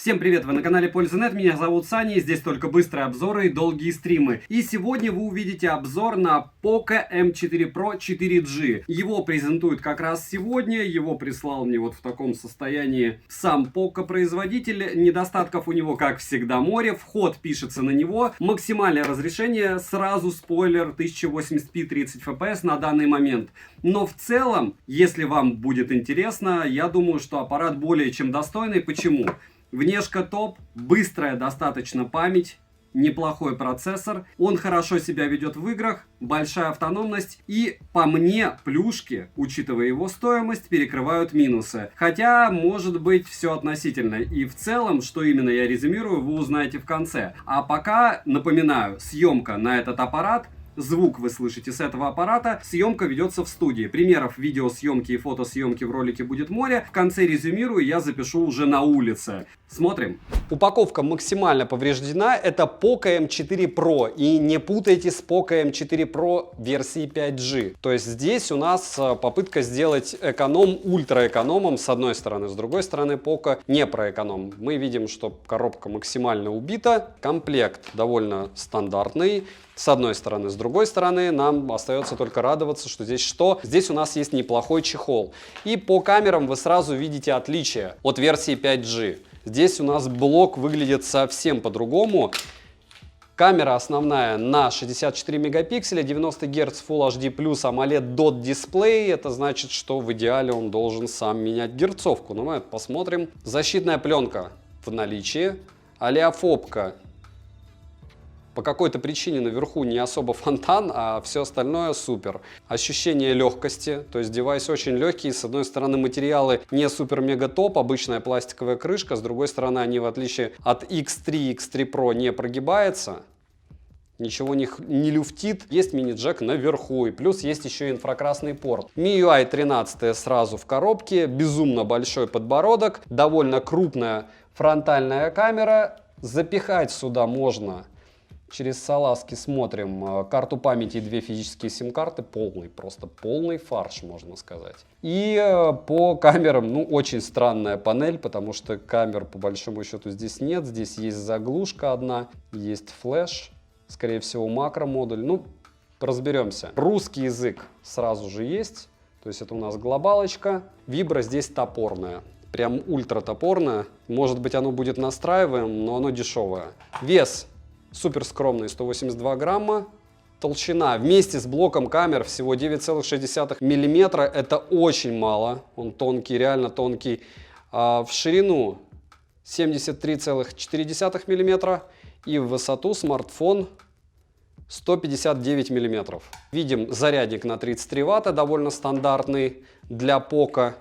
Всем привет, вы на канале Польза.нет, меня зовут Саня, и здесь только быстрые обзоры и долгие стримы. И сегодня вы увидите обзор на Poco M4 Pro 4G. Его презентуют как раз сегодня, его прислал мне вот в таком состоянии сам Poco производитель. Недостатков у него, как всегда, море, вход пишется на него. Максимальное разрешение, сразу спойлер, 1080p 30 FPS на данный момент. Но в целом, если вам будет интересно, я думаю, что аппарат более чем достойный. Почему? Внешка топ, быстрая достаточно память, неплохой процессор, он хорошо себя ведет в играх, большая автономность и, по мне, плюшки, учитывая его стоимость, перекрывают минусы. Хотя, может быть, все относительно. И в целом, что именно я резюмирую, вы узнаете в конце. А пока, напоминаю, съемка на этот аппарат. Звук вы слышите с этого аппарата. Съемка ведется в студии. Примеров видеосъемки и фотосъемки в ролике будет море. В конце резюмирую, я запишу уже на улице. Смотрим. Упаковка максимально повреждена. Это Poco M4 Pro. И не путайте с Poco M4 Pro версии 5G. То есть здесь у нас попытка сделать эконом ультраэкономом с одной стороны. С другой стороны, Poco не про эконом. Мы видим, что коробка максимально убита. Комплект довольно стандартный. С одной стороны. С другой стороны, нам остается только радоваться, что здесь что? Здесь у нас есть неплохой чехол. И по камерам вы сразу видите отличие от версии 5G. Здесь у нас блок выглядит совсем по-другому. Камера основная на 64 мегапикселя, 90 Гц Full HD+, AMOLED DOT дисплей. Это значит, что в идеале он должен сам менять герцовку. Но мы это посмотрим. Защитная пленка в наличии. Олеофобка. По какой-то причине наверху не особо фонтан, а все остальное супер. Ощущение легкости, то есть девайс очень легкий. С одной стороны, материалы не супер-мега топ, обычная пластиковая крышка. С другой стороны, они в отличие от X3, X3 Pro не прогибаются. Ничего не люфтит. Есть мини-джек наверху. И плюс есть еще инфракрасный порт. MIUI 13 сразу в коробке. Безумно большой подбородок. Довольно крупная фронтальная камера. Запихать сюда можно... Через салазки смотрим карту памяти и две физические сим-карты. Полный, просто полный фарш, можно сказать. И по камерам, ну, очень странная панель, потому что камер по большому счету здесь нет. Здесь есть заглушка одна, есть флеш, скорее всего макро-модуль. Ну, разберемся. Русский язык сразу же есть, то есть это у нас глобалочка. Вибра здесь топорная. Прям ультра топорная. Может быть, оно будет настраиваем, но оно дешевое. Вес. Супер скромный, 182 грамма. Толщина вместе с блоком камер всего 9,6 мм. Это очень мало. Он тонкий, реально тонкий. В ширину 73,4 мм. И в высоту смартфон 159 мм. Видим зарядник на 33 Вт, довольно стандартный для Poco.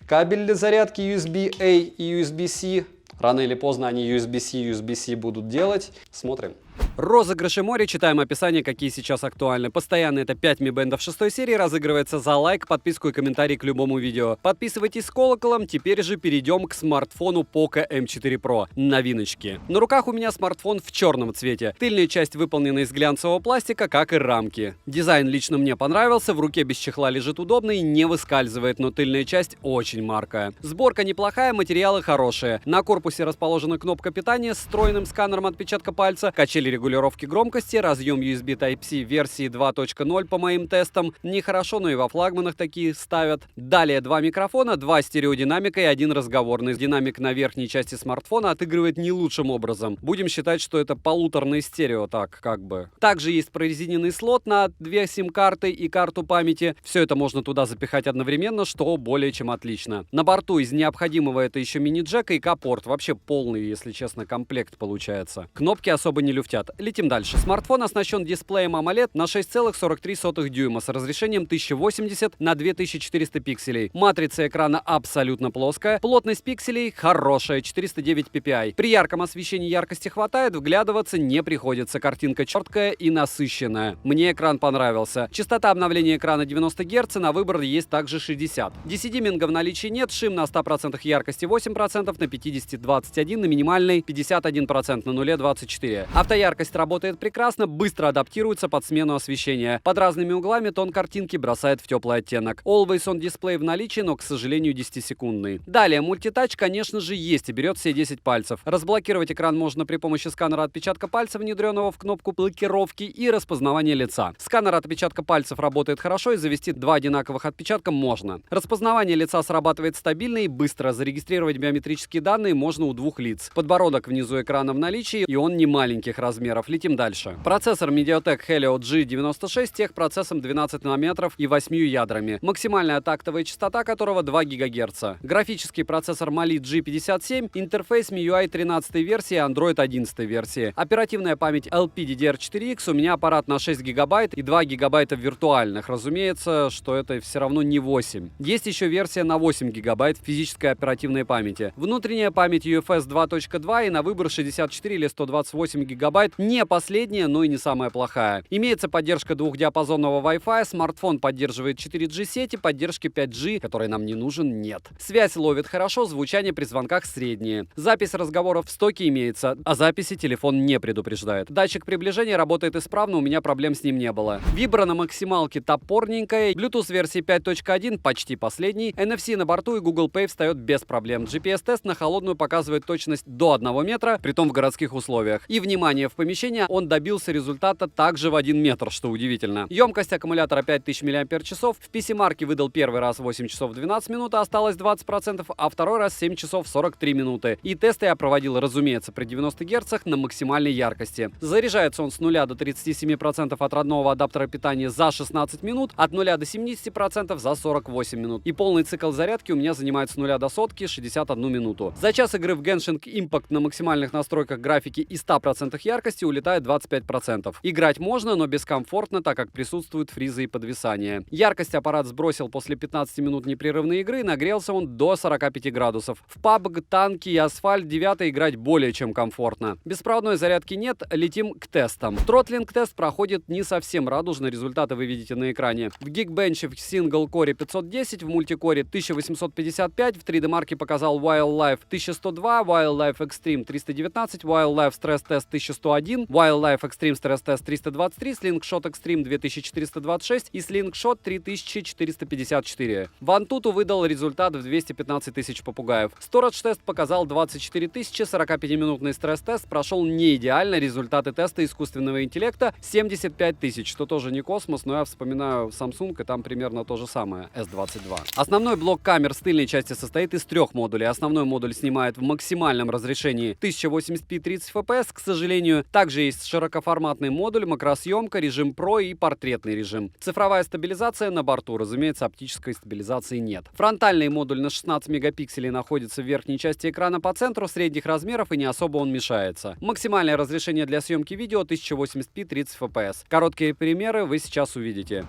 Кабель для зарядки USB-A и USB-C. Рано или поздно они USB-C и USB-C будут делать. Смотрим. Розыгрыши море. Читаем описание, какие сейчас актуальны. Постоянно это 5 Mi Band 6 серии. Разыгрывается за лайк, подписку и комментарий к любому видео. Подписывайтесь с колоколом. Теперь же перейдем к смартфону Poco M4 Pro. Новиночки. На руках у меня смартфон в черном цвете. Тыльная часть выполнена из глянцевого пластика, как и рамки. Дизайн лично мне понравился. В руке без чехла лежит удобно и не выскальзывает, но тыльная часть очень маркая. Сборка неплохая, материалы хорошие. На корпусе расположена кнопка питания с встроенным сканером отпечатка пальца, качели регулировки громкости, разъем USB Type-C версии 2.0 по моим тестам. Нехорошо, но и во флагманах такие ставят. Далее два микрофона, два стереодинамика и один разговорный. Динамик на верхней части смартфона отыгрывает не лучшим образом. Будем считать, что это полуторный стерео, так как бы. Также есть прорезиненный слот на две сим-карты и карту памяти. Все это можно туда запихать одновременно, что более чем отлично. На борту из необходимого это еще мини-джек и К-порт. Вообще полный, если честно, комплект получается. Кнопки особо не люфтят. Летим дальше. Смартфон оснащен дисплеем AMOLED на 6,43 дюйма с разрешением 1080 на 2400 пикселей. Матрица экрана абсолютно плоская. Плотность пикселей хорошая, 409 ppi. При ярком освещении яркости хватает, вглядываться не приходится. Картинка четкая и насыщенная. Мне экран понравился. Частота обновления экрана 90 Гц, на выбор есть также 60. DC-диминга в наличии нет, шим на 100% яркости 8%, на 50 21, на минимальной 51%, на нуле 24. Автояркость Яркость работает прекрасно, быстро адаптируется под смену освещения. Под разными углами тон картинки бросает в теплый оттенок. Always on Display в наличии, но, к сожалению, 10-секундный. Далее, мультитач, конечно же, есть и берет все 10 пальцев. Разблокировать экран можно при помощи сканера отпечатка пальца, внедренного в кнопку блокировки, и распознавания лица. Сканер отпечатка пальцев работает хорошо, и завести 2 одинаковых отпечатка можно. Распознавание лица срабатывает стабильно и быстро. Зарегистрировать биометрические данные можно у 2 лиц. Подбородок внизу экрана в наличии, и он не маленьких размеров. Летим дальше. Процессор MediaTek Helio G96 с техпроцессом 12 нанометров и 8 ядрами. Максимальная тактовая частота которого 2 ГГц. Графический процессор Mali G57, интерфейс MIUI 13 версии, Android 11 версии. Оперативная память LPDDR4X, у меня аппарат на 6 ГБ и 2 ГБ виртуальных. Разумеется, что это все равно не 8. Есть еще версия на 8 ГБ физической оперативной памяти. Внутренняя память UFS 2.2 и на выбор 64 или 128 ГБ. Не последняя, но и не самая плохая. Имеется поддержка двухдиапазонного Wi-Fi, смартфон поддерживает 4G сети, поддержки 5G, который нам не нужен, нет. Связь ловит хорошо, звучание при звонках среднее. Запись разговоров в стоке имеется, о записи телефон не предупреждает. Датчик приближения работает исправно, у меня проблем с ним не было. Вибра на максималке топорненькая, Bluetooth версии 5.1 почти последний, NFC на борту и Google Pay встает без проблем. GPS-тест на холодную показывает точность до 1 метра, притом в городских условиях. И, внимание, в помещении он добился результата также в 1 метр, что удивительно. Емкость аккумулятора 5000 мАч. В PC-марке выдал первый раз 8 часов 12 минут, а осталось 20%, а второй раз 7 часов 43 минуты. И тесты я проводил, разумеется, при 90 Гц на максимальной яркости. Заряжается он с 0 до 37% от родного адаптера питания за 16 минут, от 0 до 70% за 48 минут. И полный цикл зарядки у меня занимает с 0 до сотки 61 минуту. За час игры в Genshin Impact на максимальных настройках графики и 100% яркости улетает 25%. Играть можно, но бескомфортно, так как присутствуют фризы и подвисания. Яркость аппарат сбросил после 15 минут непрерывной игры, нагрелся он до 45 градусов. В PUBG, танки и асфальт 9 играть более чем комфортно. Беспроводной зарядки нет, летим к тестам. Тротлинг-тест проходит не совсем радужно, результаты вы видите на экране. В Geekbench в сингл-коре 510, в мультикоре 1855, в 3D-марке показал Wildlife 1102, Wildlife Extreme 319, Wildlife Stress Test 1101, Wildlife Extreme Stress Test 323, Slingshot Extreme 2426 и Slingshot 3454. Вантуту выдал результат в 215 тысяч попугаев. Storage-тест показал 24 тысячи, 45-минутный стресс-тест прошел не идеально, результаты теста искусственного интеллекта 75 тысяч, что тоже не космос, но я вспоминаю Samsung, и там примерно то же самое, S22. Основной блок камер с тыльной части состоит из 3 модулей. Основной модуль снимает в максимальном разрешении 1080p 30 fps, к сожалению. Также есть широкоформатный модуль, макросъемка, режим Pro и портретный режим. Цифровая стабилизация на борту, разумеется, оптической стабилизации нет. Фронтальный модуль на 16 мегапикселей находится в верхней части экрана по центру, средних размеров, и не особо он мешается. Максимальное разрешение для съемки видео 1080p 30 fps. Короткие примеры вы сейчас увидите.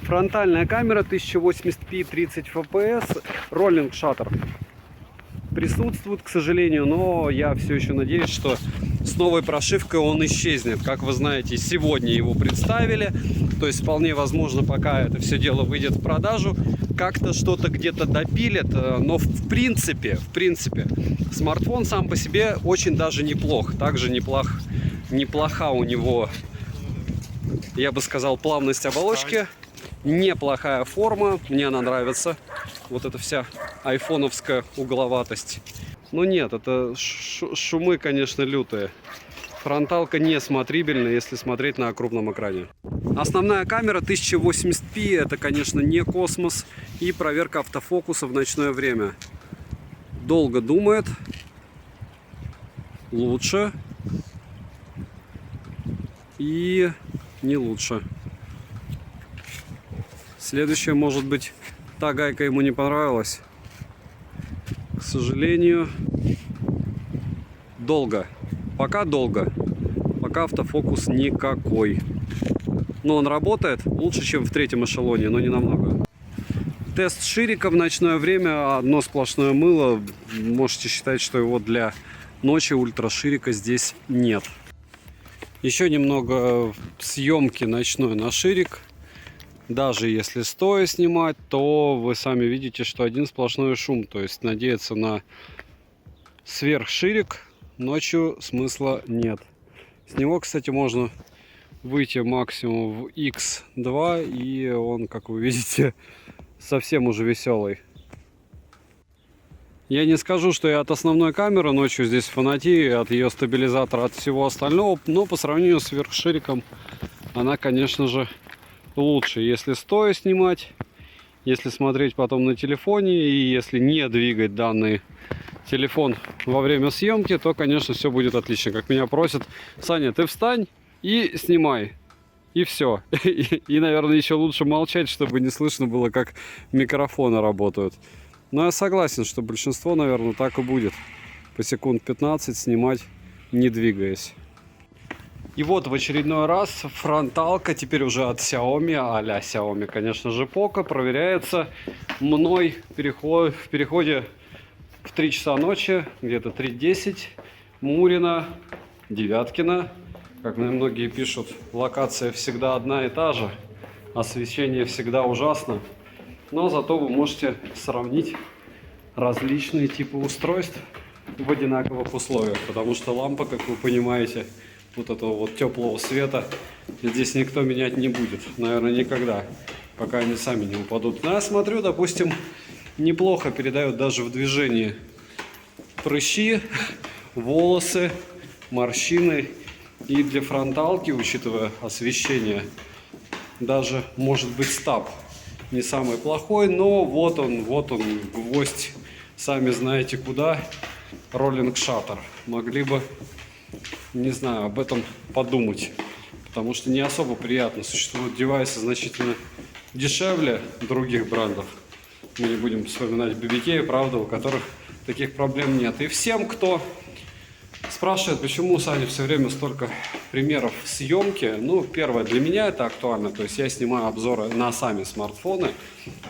Фронтальная камера 1080p 30 fps, роллинг шаттер присутствует, к сожалению, но я все еще надеюсь, что с новой прошивкой он исчезнет. Как вы знаете, сегодня его представили, то есть вполне возможно, пока это все дело выйдет в продажу, как-то что-то где-то допилят, но в принципе, смартфон сам по себе очень даже неплох. Также неплоха у него, я бы сказал, плавность оболочки, неплохая форма, мне она нравится. Вот эта вся айфоновская угловатость. Но нет, это шумы, конечно, лютые. Фронталка не смотрибельна, если смотреть на крупном экране. Основная камера 1080p, это, конечно, не космос. И проверка автофокуса в ночное время. Долго думает. Лучше. И не лучше. Следующее, может быть, та гайка ему не понравилась. К сожалению, долго. Пока долго. Пока автофокус никакой. Но он работает лучше, чем в 3-м эшелоне, но не намного. Тест ширика в ночное время. Одно сплошное мыло. Можете считать, что его для ночи ультраширика здесь нет. Еще немного съемки ночной на ширик. Даже если стоя снимать, то вы сами видите, что один сплошной шум. То есть надеяться на сверхширик ночью смысла нет. С него, кстати, можно выйти максимум в X2, и он, как вы видите, совсем уже веселый. Я не скажу, что я от основной камеры ночью здесь фанатею, от ее стабилизатора, от всего остального, но по сравнению с верхшириком она, конечно же, лучше. Если стоя снимать, если смотреть потом на телефоне, и если не двигать данный телефон во время съемки, то, конечно, все будет отлично. Как меня просят: Саня, ты встань и снимай. И все. И, наверное, еще лучше молчать, чтобы не слышно было, как микрофоны работают. Но я согласен, что большинство, наверное, так и будет. По секунд 15 снимать, не двигаясь. И вот в очередной раз фронталка, теперь уже от Xiaomi, а-ля Xiaomi, конечно же, Poco, проверяется мной в переходе в 3 часа ночи, где-то 3:10, Мурина, Девяткина. Как мне многие пишут, локация всегда одна и та же, освещение всегда ужасно. Но зато вы можете сравнить различные типы устройств в одинаковых условиях. Потому что лампа, как вы понимаете, вот этого вот теплого света здесь никто менять не будет. Наверное, никогда, пока они сами не упадут. Но я смотрю, допустим, неплохо передают даже в движении прыщи, волосы, морщины. И для фронталки, учитывая освещение, даже может быть стаб не самый плохой, но вот он, гвоздь, сами знаете куда, роллинг шаттер. Могли бы, не знаю, об этом подумать, потому что не особо приятно. Существуют девайсы значительно дешевле других брендов. Мы не будем вспоминать BBK, правда, у которых таких проблем нет. И всем, кто спрашивает, почему у Сани все время столько примеров съемки. Ну, первое, для меня это актуально, то есть я снимаю обзоры на сами смартфоны.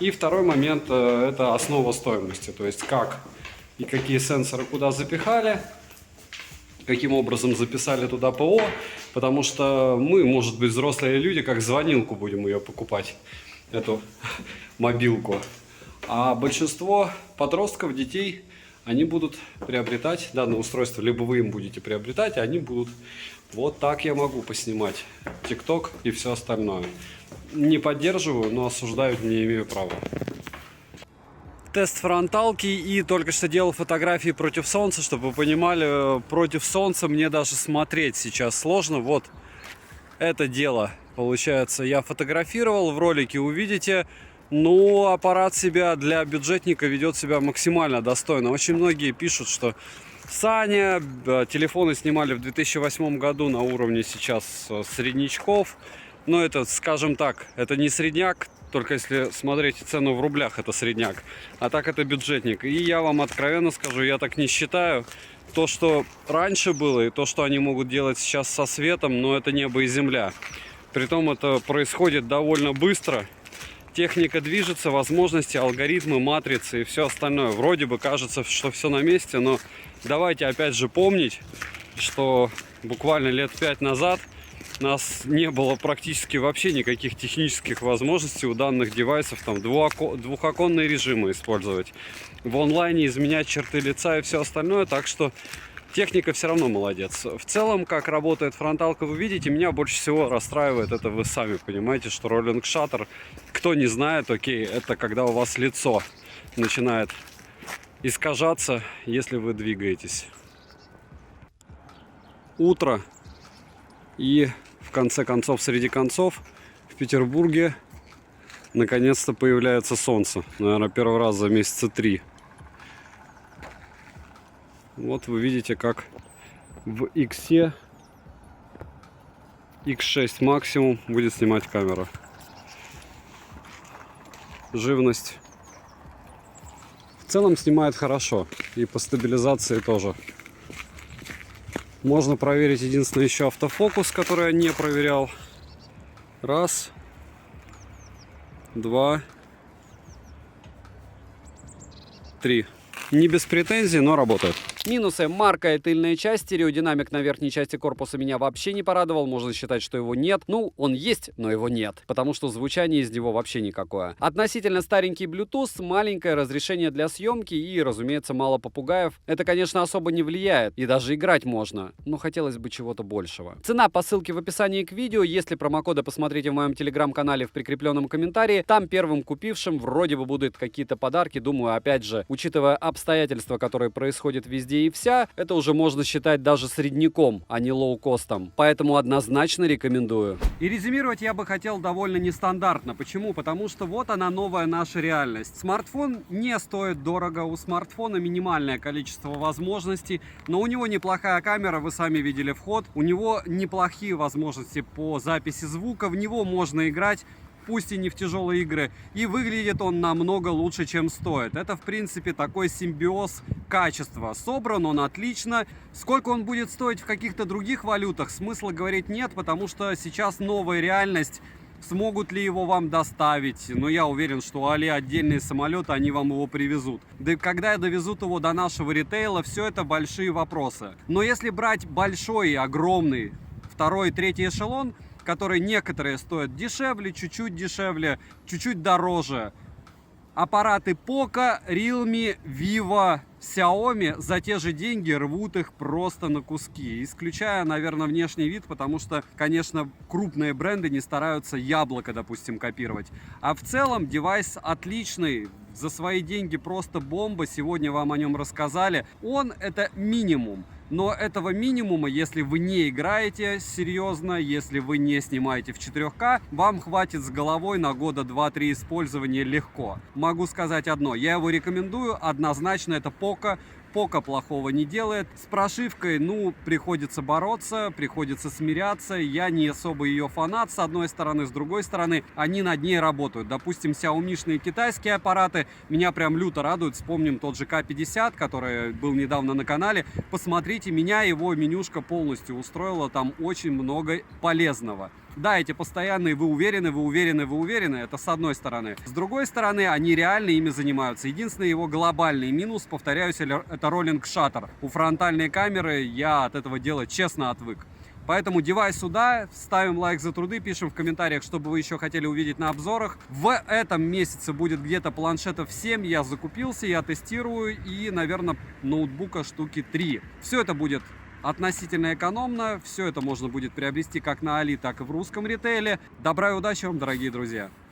И второй момент, это основа стоимости, то есть как и какие сенсоры куда запихали, каким образом записали туда ПО, потому что мы, может быть, взрослые люди, как звонилку будем ее покупать, эту мобилку. А большинство подростков, детей, они будут приобретать данное устройство, либо вы им будете приобретать, а они будут. Вот так я могу поснимать TikTok и все остальное. Не поддерживаю, но осуждать не имею права. Тест фронталки, и только что делал фотографии против солнца, чтобы вы понимали, против солнца мне даже смотреть сейчас сложно. Вот это дело, получается, я фотографировал, в ролике увидите. Но аппарат себя для бюджетника ведет себя максимально достойно. Очень многие пишут, что Саня, телефоны снимали в 2008 году на уровне сейчас среднячков. Но это, скажем так, это не средняк, только если смотреть цену в рублях, это средняк. А так это бюджетник. И я вам откровенно скажу, я так не считаю. То, что раньше было, и то, что они могут делать сейчас со светом, но это небо и земля. Притом это происходит довольно быстро. Техника движется, возможности, алгоритмы, матрицы и все остальное. Вроде бы кажется, что все на месте, но давайте опять же помнить, что буквально лет 5 назад у нас не было практически вообще никаких технических возможностей у данных девайсов, там двухоконные режимы использовать, в онлайне изменять черты лица и все остальное, так что техника все равно молодец. В целом, как работает фронталка, вы видите, меня больше всего расстраивает, это вы сами понимаете, что роллинг шаттер, кто не знает, окей, это когда у вас лицо начинает искажаться, если вы двигаетесь. Утро, и в конце концов, среди концов, в Петербурге наконец-то появляется солнце. Наверное, первый раз за месяца 3. Вот вы видите, как в X6 максимум будет снимать камера. Живность в целом снимает хорошо, и по стабилизации тоже. Можно проверить единственное еще автофокус, который я не проверял. Раз, два, три. Не без претензий, но работает. Минусы: марка и тыльная часть. Стереодинамик на верхней части корпуса меня вообще не порадовал. Можно считать, что его нет. Ну, он есть, но его нет, потому что звучание из него вообще никакое. Относительно старенький Bluetooth, маленькое разрешение для съемки и, разумеется, мало попугаев. Это, конечно, особо не влияет, и даже играть можно, но хотелось бы чего-то большего. Цена по ссылке в описании к видео. Если промокоды, посмотрите в моем телеграм-канале в прикрепленном комментарии. Там первым купившим вроде бы будут какие-то подарки. Думаю, опять же, учитывая обстоятельства, которые происходят везде и вся, это уже можно считать даже средняком, а не лоукостом. Поэтому однозначно рекомендую. И резюмировать я бы хотел довольно нестандартно. Почему? Потому что вот она, новая наша реальность. Смартфон не стоит дорого, у смартфона минимальное количество возможностей, но у него неплохая камера, вы сами видели вход, у него неплохие возможности по записи звука, в него можно играть, пусть и не в тяжелые игры, и выглядит он намного лучше, чем стоит. Это, в принципе, такой симбиоз качества. Собран он отлично. Сколько он будет стоить в каких-то других валютах, смысла говорить нет, потому что сейчас новая реальность. Смогут ли его вам доставить? Но я уверен, что у Али отдельные самолеты, они вам его привезут. Да и когда довезут его до нашего ритейла, все это большие вопросы. Но если брать большой, огромный, второй, третий эшелон, которые некоторые стоят дешевле, чуть-чуть дороже. Аппараты Poco, Realme, Vivo, Xiaomi за те же деньги рвут их просто на куски. Исключая, наверное, внешний вид, потому что, конечно, крупные бренды не стараются яблоко, допустим, копировать. А в целом девайс отличный, за свои деньги просто бомба. Сегодня вам о нем рассказали. Он это минимум. Но этого минимума, если вы не играете серьезно, если вы не снимаете в 4К, вам хватит с головой на года 2-3 использования легко. Могу сказать одно, я его рекомендую, однозначно это Poco. Poco плохого не делает. С прошивкой, ну, приходится бороться, приходится смиряться. Я не особо ее фанат, с одной стороны. С другой стороны, они над ней работают. Допустим, Xiaomi-шные китайские аппараты меня прям люто радуют. Вспомним тот же K50, который был недавно на канале. Посмотрите, меня его менюшка полностью устроила. Там очень много полезного. Да, эти постоянные вы уверены, это с одной стороны. С другой стороны, они реально ими занимаются. Единственный его глобальный минус, повторяюсь, это роллинг шаттер. У фронтальной камеры я от этого дела честно отвык. Поэтому девайс сюда, ставим лайк за труды, пишем в комментариях, что бы вы еще хотели увидеть на обзорах. В этом месяце будет где-то планшетов 7, я закупился, я тестирую, и, наверное, ноутбука штуки 3. Все это будет относительно экономно, все это можно будет приобрести как на Али, так и в русском ритейле. Добра и удачи вам, дорогие друзья!